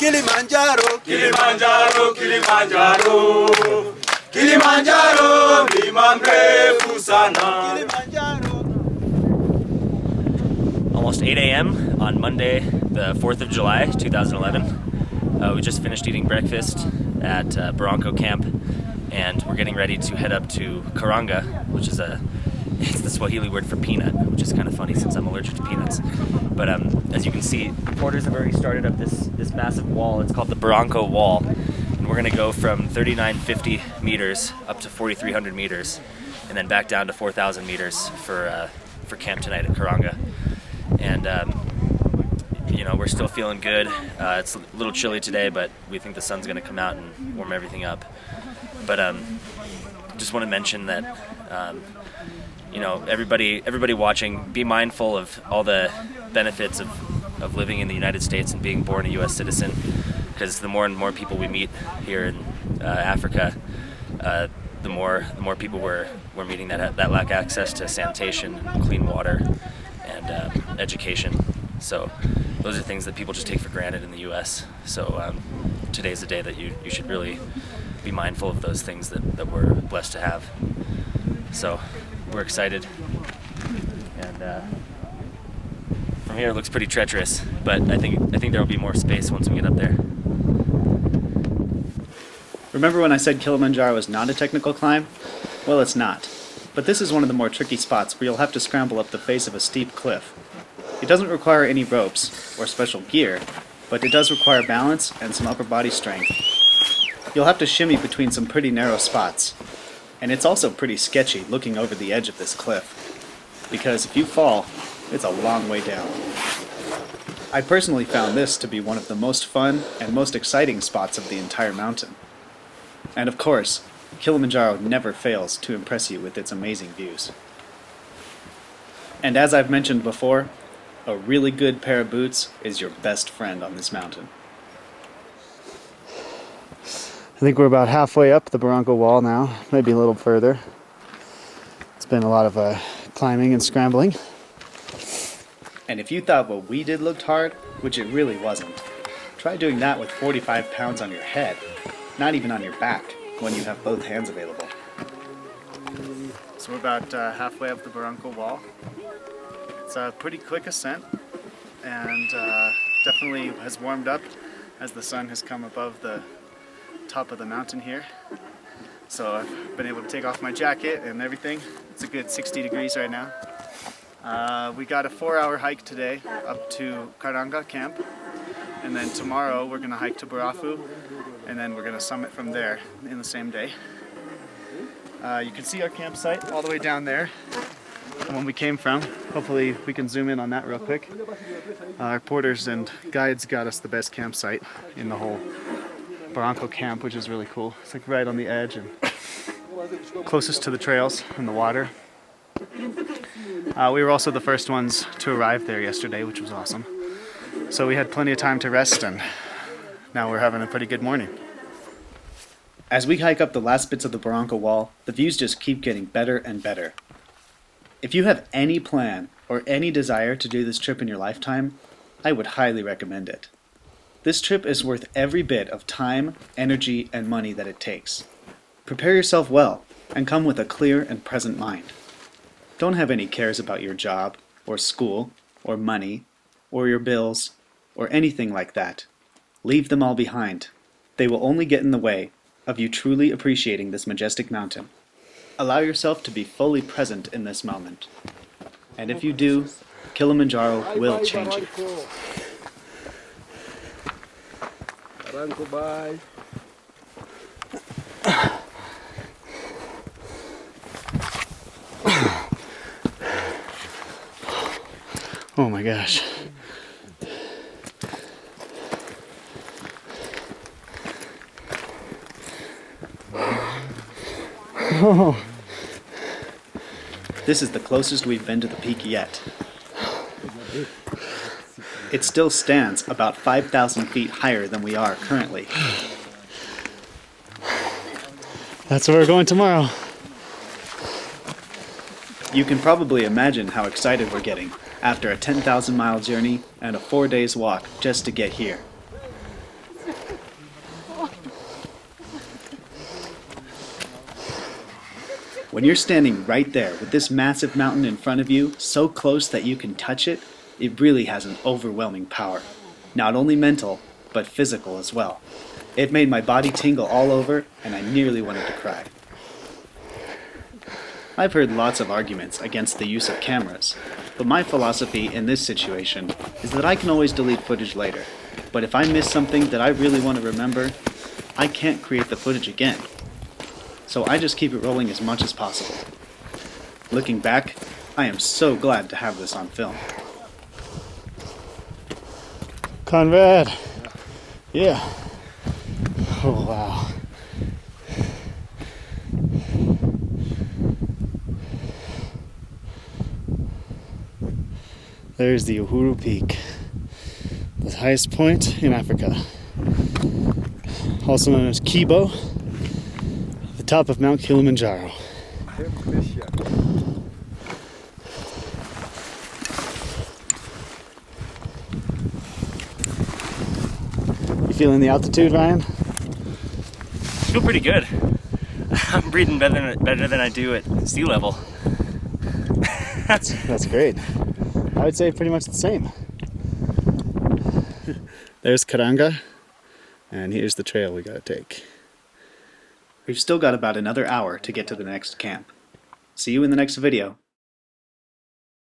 Kilimanjaro, Kilimanjaro, Kilimanjaro, Kilimanjaro, mlima mrefu sana. Almost 8 a.m. on Monday, the 4th of July, 2011. We just finished eating breakfast at Barranco camp, and we're getting ready to head up to Karanga, which is it's the Swahili word for peanut, which is kind of funny since I'm allergic to peanuts. But as you can see, the porters have already started up this massive wall. It's called the Barranco Wall, and we're gonna go from 3,950 meters up to 4,300 meters, and then back down to 4,000 meters for camp tonight at Karanga. And you know, we're still feeling good. It's a little chilly today, but we think the sun's gonna come out and warm everything up. But just want to mention that you know, everybody watching, be mindful of all the benefits of living in the United States and being born a U.S. citizen, because the more and more people we meet here in Africa, the more people we're meeting that lack access to sanitation, clean water, and education. So those are things that people just take for granted in the U.S. So today's the day that you should really be mindful of those things that we're blessed to have. So we're excited, and from here it looks pretty treacherous, but I think there will be more space once we get up there. Remember when I said Kilimanjaro is not a technical climb? Well, it's not. But this is one of the more tricky spots where you'll have to scramble up the face of a steep cliff. It doesn't require any ropes or special gear, but it does require balance and some upper body strength. You'll have to shimmy between some pretty narrow spots. And it's also pretty sketchy looking over the edge of this cliff, because if you fall, it's a long way down. I personally found this to be one of the most fun and most exciting spots of the entire mountain. And of course, Kilimanjaro never fails to impress you with its amazing views. And as I've mentioned before, a really good pair of boots is your best friend on this mountain. I think we're about halfway up the Barranco Wall now, maybe a little further. It's been a lot of climbing and scrambling. And if you thought what we did looked hard, which it really wasn't, try doing that with 45 pounds on your head, not even on your back, when you have both hands available. So we're about halfway up the Barranco Wall. It's a pretty quick ascent, and definitely has warmed up as the sun has come above the top of the mountain here. So I've been able to take off my jacket and everything. It's a good 60 degrees right now. We got a 4-hour hike today up to Karanga camp, and then tomorrow we're going to hike to Barafu, and then we're going to summit from there in the same day. You can see our campsite all the way down there from when we came from. Hopefully we can zoom in on that real quick. Our porters and guides got us the best campsite in the whole Barranco camp, which is really cool. It's like right on the edge and closest to the trails and the water. We were also the first ones to arrive there yesterday, which was awesome. So we had plenty of time to rest, and now we're having a pretty good morning. As we hike up the last bits of the Barranco Wall, the views just keep getting better and better. If you have any plan or any desire to do this trip in your lifetime, I would highly recommend it. This trip is worth every bit of time, energy, and money that it takes. Prepare yourself well, and come with a clear and present mind. Don't have any cares about your job, or school, or money, or your bills, or anything like that. Leave them all behind. They will only get in the way of you truly appreciating this majestic mountain. Allow yourself to be fully present in this moment. And if you do, Kilimanjaro will change you. Barranco, bye. Oh my gosh. Oh. This is the closest we've been to the peak yet. It still stands about 5,000 feet higher than we are currently. That's where we're going tomorrow. You can probably imagine how excited we're getting after a 10,000 mile journey and a 4 days walk just to get here. When you're standing right there with this massive mountain in front of you, so close that you can touch it, it really has an overwhelming power. Not only mental, but physical as well. It made my body tingle all over, and I nearly wanted to cry. I've heard lots of arguments against the use of cameras, but my philosophy in this situation is that I can always delete footage later. But if I miss something that I really want to remember, I can't create the footage again. So I just keep it rolling as much as possible. Looking back, I am so glad to have this on film. Conrad. Yeah. Oh, wow. There's the Uhuru Peak, the highest point in Africa, also known as Kibo, the top of Mount Kilimanjaro. You feeling the altitude, Ryan? I feel pretty good. I'm breathing better than I do at sea level. That's great. I would say pretty much the same. There's Karanga, and here's the trail we gotta take. We've still got about another hour to get to the next camp. See you in the next video.